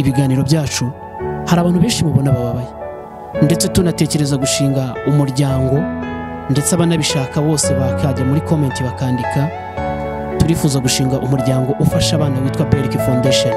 ibiganiro byacu hari abantu benshi mubona bababaye ndetse tunatekereza gushinga umuryango ndetse abanabishaka bose bakajya muri comment bakandika turifuza gushinga umuryango ufasha abana witwa Beric Foundation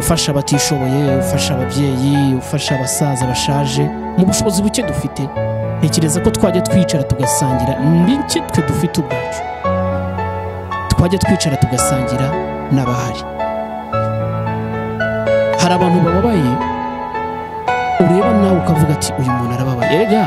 ufasha abatishoboye ufasha ababyeyi ufasha abasaza bashaje mu bushobozi buke dufite ntekereza ko twajya twicara tugasangira n'icyo twe dufite ubwacu twajya twicara tugasangira n'abahari hari abantu bababaye ureba nawe ukavuga ati uyu muntu arababaye erega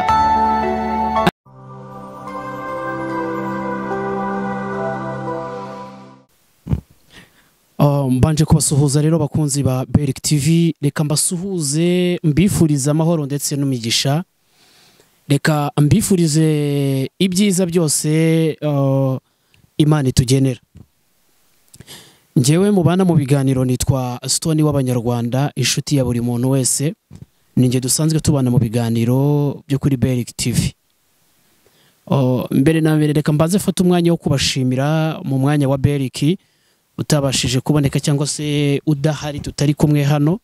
mbanje kubasuhuza rero bakunzi ba Beric TV reka mbasuhuze mbifuriza amahoro ndetse n'umugisha reka mbifurize ibyiza byose Imana itugenera njyewe mubana mu biganiro nitwa Stone w'abanyarwanda inshuti ya buri muntu wese ninjye dusanzwe tubana mu biganiro byo kuri Beric TV mbere na mbere reka mbaze fata umwanya wo kubashimira mu mwanya wa Beric utabashije kuboneka cyangwa se udahari tutari kumwe hano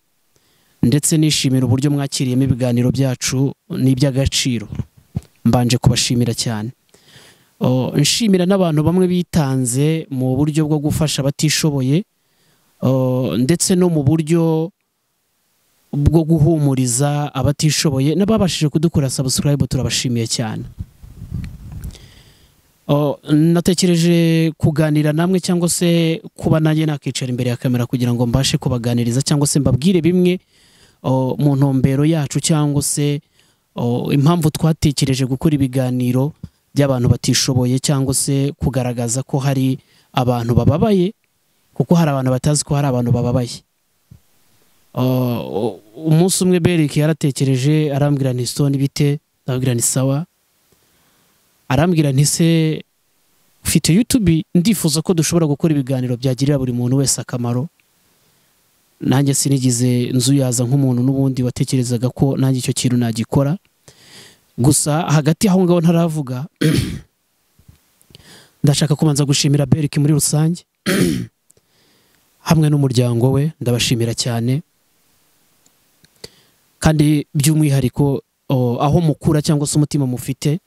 ndetse nishimira uburyo mwakiriyemo ibiganiro byacu n'iby'agaciro mbanje kubashimira cyane nshimira n'abantu bamwe bitanze mu buryo bwo gufasha abatishoboye ndetse no mu buryo bwo guhumuriza abatishoboye n'ababashije kudukora subscribe turabashimiye cyane natekereje kuganira namwe cyangwa se kuba nanjye nakicara imbere ya kamera kugira ngo mbashe kubaganiriza cyangwa se mbabwire bimwe mu ntumbero yacu cyangwa se impamvu twatekereje gukora ibiganiro by'abantu batishoboye cyangwa se kugaragaza ko hari abantu bababaye kuko hari abantu batazi ko hari abantu bababaye umunsi umwe Beric yaratekereje arambwira nti Stone bite ndabwira ni sawa arambwira nti se ufite YouTube ndifuza ko dushobora gukora ibiganiro byagirira buri muntu wese akamaro nanjye sinigize nzu yaza nk'umuntu n'ubundi watekerezaga ko nanjye icyo kintu nagikora gusa hagati aho ngaho ntaravuga ndashaka kubanza gushimira Beric muri rusange hamwe n'umuryango we ndabashimira cyane kandi by'umwihariko aho mukura cyangwa se umutima mufite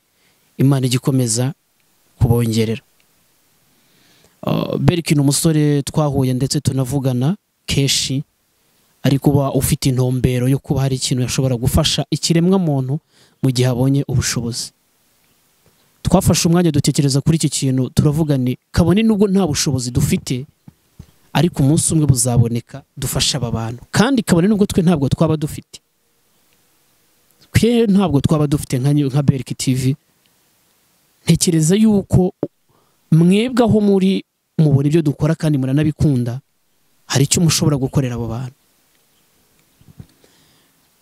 Imana igikomeza kubongerera Beric ni umusore twahuye ndetse tunavugana keshi ariko uba ufite intumbero yo kuba hari ikintu yashobora gufasha ikiremwa muntu mu gihe abonye ubushobozi twafashe umwanya dutekereza kuri iki kintu turavuga ni kabone nubwo nta bushobozi dufite ariko umunsi umwe buzaboneka dufasha aba bantu kandi kabone nubwo twe ntabwo twaba dufite ntabwo twaba dufite nka Beric TV ntekereza yuko mwebwe aho muri mubona ibyo dukora kandi muranabikunda hari icyo mushobora gukorera abo bantu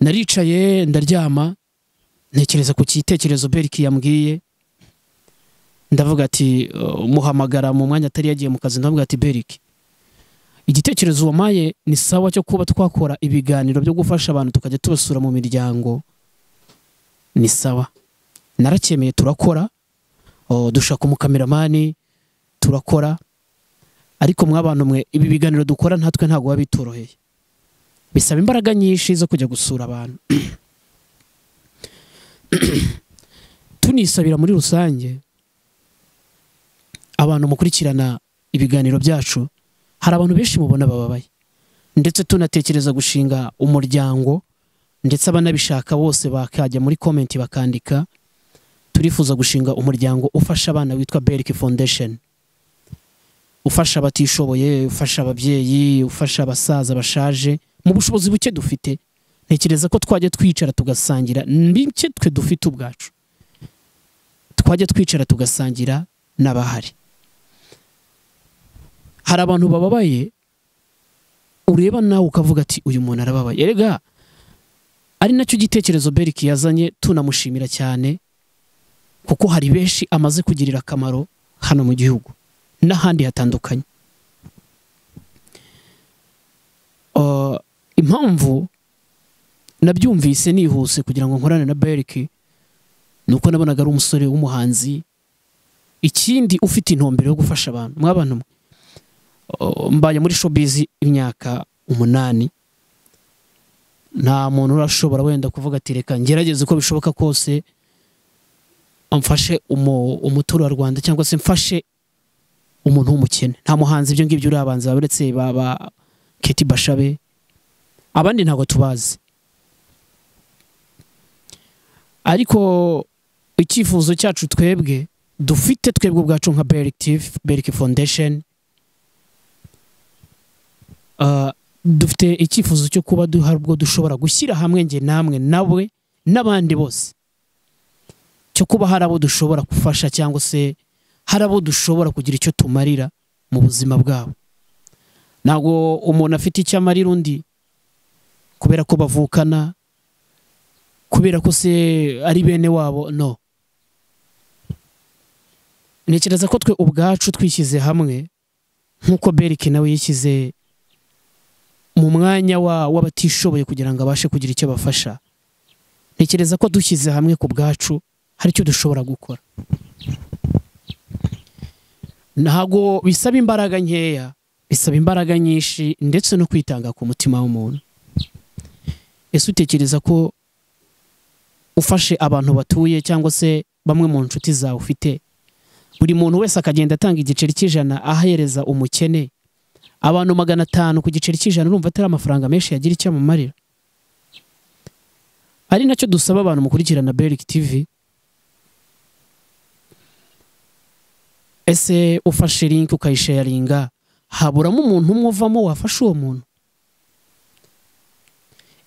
naricaye ndaryama ntekereza ku cyitekerezo Beric yambwiye ndavuga ati muhamagara mu mwanya atari yagiye mu kazi ndavuga ati Beric igitekerezo wamaye ni sawa cyo kuba twakora ibiganiro byo gufasha abantu tukajya tubasura mu miryango ni sawa narakemeye turakora dushaka umukameramani turakora ariko mwabantu mwe ibi biganiro dukora ntatwe ntago wabitoroheye bisaba imbaraga nyinshi zo kujya gusura abantu tunisabira muri rusange abantu mukurikirana ibiganiro byacu hari abantu benshi mubona bababaye ndetse tunatekereza gushinga umuryango ndetse abanabishaka bose bakajya muri comment bakandika turifuza gushinga umuryango ufasha abana witwa Beric Foundation ufasha abatishoboye ufasha ababyeyi ufasha abasaza bashaje mu bushobozi buke dufite ntekereza ko twajya twicara tugasangira n'icyo twe dufite ubwacu twajya twicara tugasangira n'abahari hari abantu bababaye ureba nawe ukavuga ati uyu muntu arababaye erega ari nacyo gitekerezo Beric yazanye tunamushimira cyane kuko hari benshi amaze kugirira akamaro hano mu gihugu n'ahandi hatandukanye impamvu nabyumvise nihuse kugira ngo nkorane na Beric nuko nabonaga ari umusore w'umuhanzi ikindi ufite intumbero yo gufasha abantu mwabantu mbaye muri showbiz imyaka 8 nta muntu urashobora wenda kuvuga ati reka ngerageze uko bishoboka kose amfashe umuturo wa Rwanda cyangwa se mfashe umuntu w'umukene. Nta muhanzi ibyo ngibyo urabanza uretse baba Keti Bashabe, abandi ntago tubazi. Ariko icyifuzo cyacu twebwe dufite twebwe ubwacu nka Beric TV, Beric Foundation, dufite icyifuzo cyo kuba duharubwo dushobora gushyira hamwe nge namwe nawe n'abandi bose, cyo kuba harabo dushobora gufasha cyangwa se harabo dushobora kugira icyo tumarira mu buzima bwabo. Nago umuntu afite icyo amarira undi kubera ko bavukana, kubera ko se ari bene wabo, no. Ntekereza ko twe ubwacu twishyize hamwe nkuko Beric nawe yishyize mu mwanya w'abatishoboye kugira ngo abashe kugira icyo bafasha. Ntekereza ko dushyize hamwe ku bwacu hari icyo dushobora gukora. Ntago bisaba imbaraga nkeya, bisaba imbaraga nyinshi ndetse no kwitanga ku mutima w'umuntu. Ese utekereza ko ufashe abantu batuye cyangwa se bamwe mu nshuti zawe ufite, buri muntu wese akagenda atanga igiceri cy'ijana ahereza umukene, abantu 500 ku giceri cy'ijana, urumva atari amafaranga menshi yagira icyo amumarira? Ari nacyo dusaba abantu mukurikirana Beric TV. Ese ufashe link ukayisharinga, haburamo umuntu umwe uvamo wafasha uwo muntu?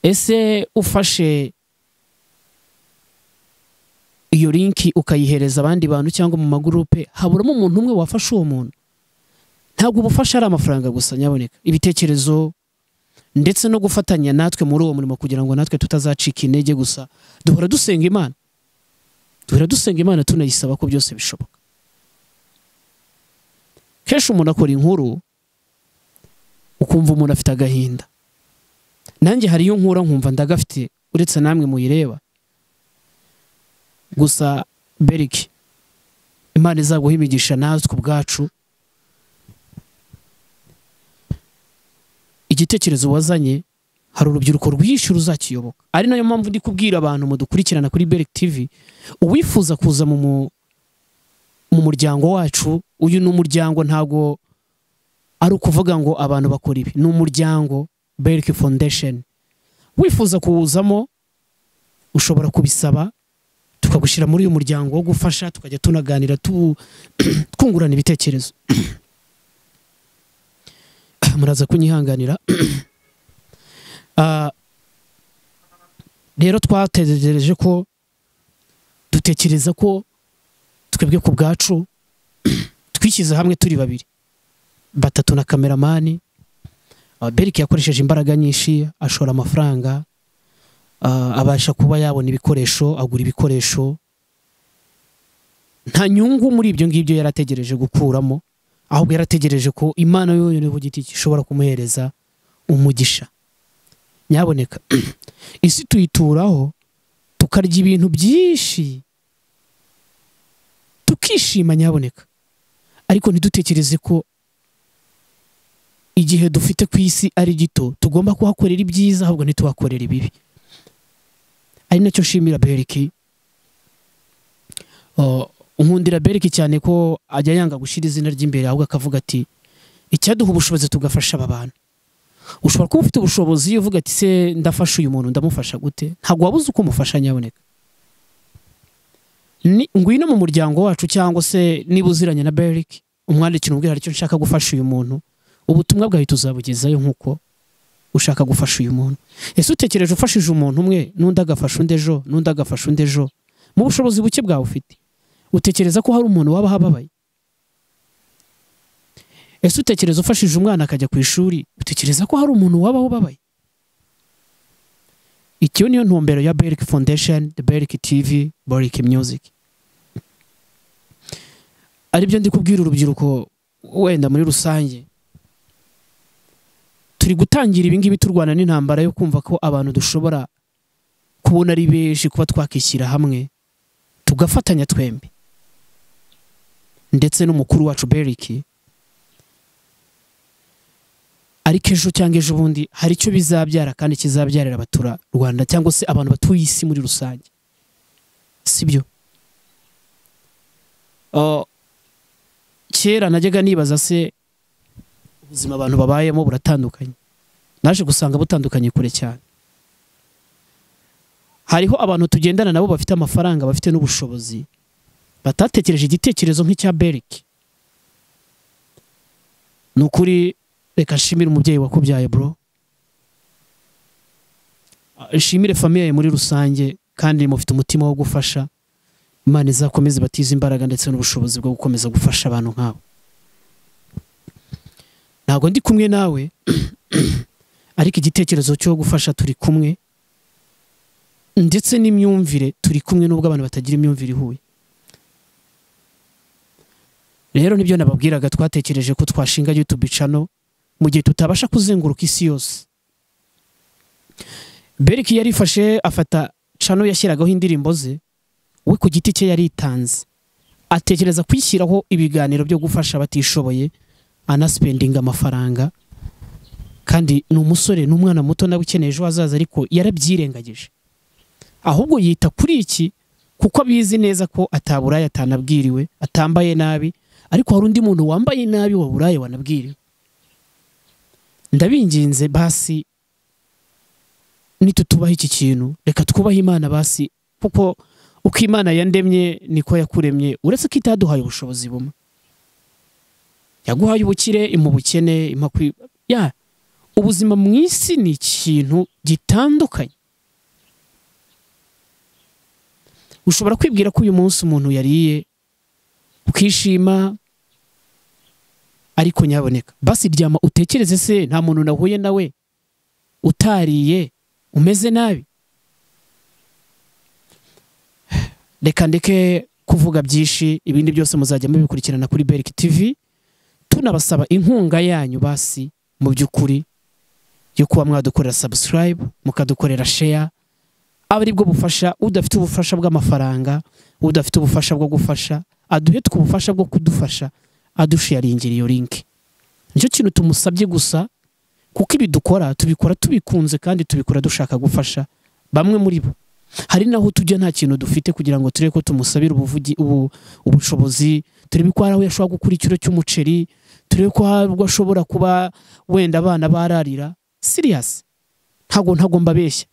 Ese ufashe iyo link ukayihereza abandi bantu cyangwa mu magurupe, haburamo umuntu umwe wafasha uwo muntu? Ntabwo ubufasha ari amafaranga gusa nyaboneka, ibitekerezo ndetse no gufatanya natwe muri uwo murimo kugira ngo natwe tutazacika intege gusa. Duhora dusenga Imana, tunayisaba ko byose bishoboka. Kenshi umuntu akora inkuru ukumva umuntu afite agahinda. Nanjye hari iyo nkura nkumva ndagafite, uretse namwe muyireba. Gusa Beric, Imana izaguha imigisha natwe ubwacu. Igitekerezo wazanye hari urubyiruko rwinshi ruzakiyoboka. Ari nayo mpamvu ndi kubwira abantu mudukurikirana kuri Beric TV, uwifuza kuza mu muryango wacu. Uyu ni umuryango, ntago ari ukuvuga ngo abantu bakora ibi. Ni umuryango Beric Foundation. Wifuza kuwuzamo ushobora kubisaba, tukagushyira muri uyu muryango wo gufasha, tukajya tunaganira twungurana ibitekerezo. Muraza kunyihanganira. Rero twategereje ko dutekereza ko twebwe ku bwacu twishyize hamwe turi 2 na kameramani. Beric yakoresheje imbaraga nyinshi, ashora amafaranga, abasha kuba yabona ibikoresho, agura ibikoresho. Nta nyungu muri ibyo ngibyo yarategereje gukuramo, ahubwo yarategereje ko Imana yonyine ku giti ishobora kumuhereza umugisha. Nyaboneka isi tuyituraho tukarya ibintu byinshi tukishima nyaboneka, ariko ntidutekereze ko igihe dufite ku isi ari gito tugomba kuhakorera ibyiza, ahubwo ntituhakorera ibibi. Ari nacyo nshimira Beric. Nkundira Beric cyane ko ajya yanga gushira izina ry'imbere, ahubwo akavuga ati icyaduha ubushobozi tugafasha aba bantu. Ushobora kuba ufite ubushobozi uvuga ati se ndafasha uyu muntu, ndamufasha gute? Ntabwo wabuze uko umufasha nyaboneka. Ngwino mu muryango wacu cyangwa se niba uziranye na Beric, umwandikira umbwira icyo nshaka gufasha uyu muntu, ubutumwa bwawe tuzabugezayo nkuko ushaka gufasha uyu muntu. Ese utekereje ufashije umuntu umwe n'undi agafasha undi ejo, n'undi agafasha undi ejo, mu bushobozi buke bwawe ufite, utekereza ko hari umuntu waba hababaye? Ese utekereza ufashije umwana akajya ku ishuri, utekereza ko hari umuntu waba ubabaye? Icyo niyo ntumbero ya Beric Foundation, the Beric TV, Beric Music. Ari byo ndi kubwira urubyiruko wenda muri rusange. Turi gutangira ibingibi turwana n'intambara yo kumva ko abantu dushobora kubona ari benshi, kuba twakishyira hamwe tugafatanya twembi. Ndetse n'umukuru wacu Beric ariko ejo cyangwa ejo bundi hari icyo bizabyara kandi kizabyarira abatura Rwanda cyangwa se abantu batuye isi muri rusange, sibyo? Kera najyaga nibaza se ubuzima abantu babayemo buratandukanye, naje gusanga butandukanye kure cyane. Hariho abantu tugendana nabo bafite amafaranga, bafite n'ubushobozi, batatekereje igitekerezo nk'icya Beric. Nukuri reka nshimire umubyeyi wakubyaye bro, nshimire famille muri rusange, kandi mufite umutima wo gufasha. Imana izakomeze batiza imbaraga ndetse n'ubushobozi bwo gukomeza gufasha abantu nkabo. Ntabwo ndi kumwe nawe ariko igitekerezo cyo gufasha turi kumwe, ndetse n'imyumvire turi kumwe, nubwo abantu batagira imyumvire ihuye. Rero nibyo nababwiraga, twatekereje ko twashinga YouTube channel mu gihe tutabasha kuzenguruka isi yose. Beric yarifashe afata channel yashyiragaho indirimbo ze, we ku giti cye yaritanze, atekereza kwishyiraho ibiganiro byo gufasha batishoboye, anaspendinga amafaranga, kandi ni umusore n'umwana muto nawe ukeneye ejo hazaza, ariko yarabyirengagije. Ahubwo yita kuri iki kuko abizi neza ko ataburaye, atanabwiriwe, atambaye nabi, ariko hari undi muntu wambaye nabi waburaye wanabwiriwe. Ndabinginze basi nitutubaha iki kintu, reka twubahe Imana basi, kuko uko Imana yandemye niko yakuremye, uretse ko itaduhaye ubushobozi bumwe. Yaguhaye ubukire mu bukene, ubuzima mu isi ni ikintu gitandukanye. Ushobora kwibwira ko uyu munsi umuntu yariye ukishima, ariko nyaboneka basi ryama utekereze, se nta muntu nahuye nawe utariye umeze nabi? Reka ndeke kuvuga byinshi, ibindi byose muzajya mubikurikirana kuri Beric TV. Tunabasaba inkunga yanyu basi mu by'ukuri yo kuba mwadukorera subscribe, mukadukorera share, abari bwo bufasha. Udafite ubufasha bw'amafaranga, udafite ubufasha bwo gufasha, aduhe ubufasha bwo kudufasha, adusharingira iyo link. Nicyo kintu tumusabye gusa, kuko ibi dukora tubikora tubikunze kandi tubikora dushaka gufasha bamwe muri bo. Hari naho tujya nta kintu dufite kugira ngo turebe ko tumusabira ubushobozi, turebe ko hari aho yashobora gukura ikiro cy'umuceri, turebe ko hari ashobora kuba wenda abana bararira. Serious, ntago mbabeshya.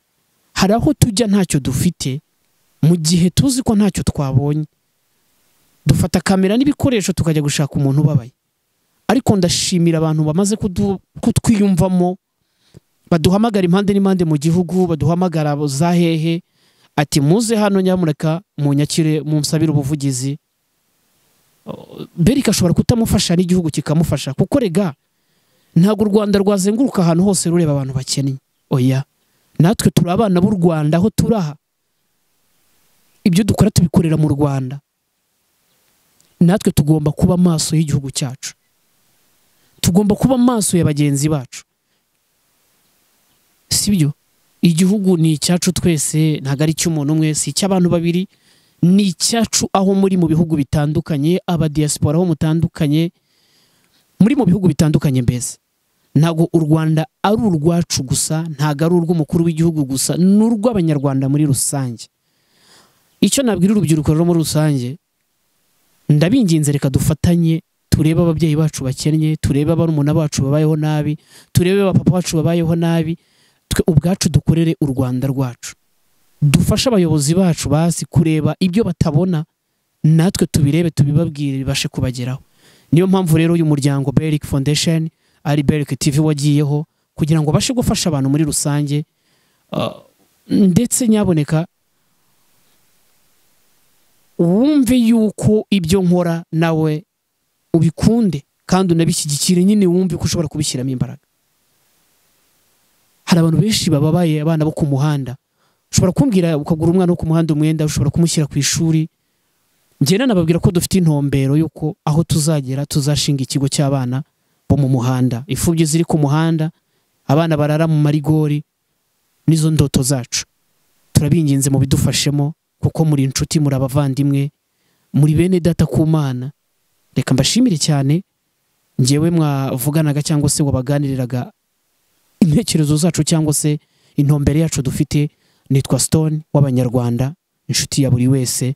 Hari aho tujya ntacyo dufite, mu gihe tuzi ko ntacyo twabonye, dufata kamera n'ibikoresho tukajya gushaka umuntu ubabaye. Ariko ndashimira abantu bamaze kutwiyumvamo, baduhamagara impande n'impande mu gihugu, baduhamagara za hehe, ati muze hano nyamureka munyakire munsabira ubuvugizi. Beric ashobora kutamufasha n'igihugu kikamufasha, kuko rega ntago u Rwanda rwazenguruka ahantu hose rureba abantu bakennye. Oya, natwe turi abana b'u Rwanda aho turaha. Ibyo dukora tubikorera mu Rwanda. Natwe tugomba kuba maso y'igihugu cyacu, tugomba kuba maso ya bagenzi bacu, sibyo? Igihugu ni icyacu twese, ntago ari cy'umuntu umwe, si icy'abantu babiri, ni icyacu. Aho muri mu bihugu bitandukanye, aba diaspora aho mutandukanye, muri mu bihugu bitandukanye, mbese ntago u Rwanda ari urwacu gusa, ntago ari urw'umukuru w'igihugu gusa, n'urw'abanyarwanda muri rusange. Icyo nabwira urubyiruko rero muri rusange, ndabinginze reka dufatanye, turebe ababyeyi bacu bakennye, turebe barumuna bacu babayeho nabi, turebe abapapa bacu babayeho nabi, twe ubwacu dukorere u Rwanda rwacu. Dufashe abayobozi bacu basi kureba ibyo batabona, natwe tubirebe tubibabwire bibashe kubageraho. Niyo mpamvu rero uyu muryango Beric Foundation ari Beric TV wagiyeho, kugira ngo bashe gufasha abantu muri rusange. Ndetse nyaboneka wumve yuko ibyo nkora nawe ubikunde kandi unabishyigikire, nyine wumve ko ushobora kubishyiramo imbaraga. Hari abantu benshi bababaye, abana bo ku muhanda. Ushobora kumbwira ukagura umwana wo ku muhanda umwenda, ushobora kumushyira ku ishuri. Njye nababwira ko dufite intumbero yuko aho tuzagera tuzashinga ikigo cy'abana bo mu muhanda, imfubyi ziri ku muhanda, abana barara mu marigori. Nizo ndoto zacu. Turabinginze mu bidufashemo, kuko muri inshuti, muri abavandimwe, muri bene data ku Mana. Reka mbashimire cyane, njyewe mwavuganaga cyangwa se wabaganiriraga intekerezo zacu cyangwa se intumbero yacu dufite. Nitwa Stone w'Abanyarwanda, inshuti ya buri wese,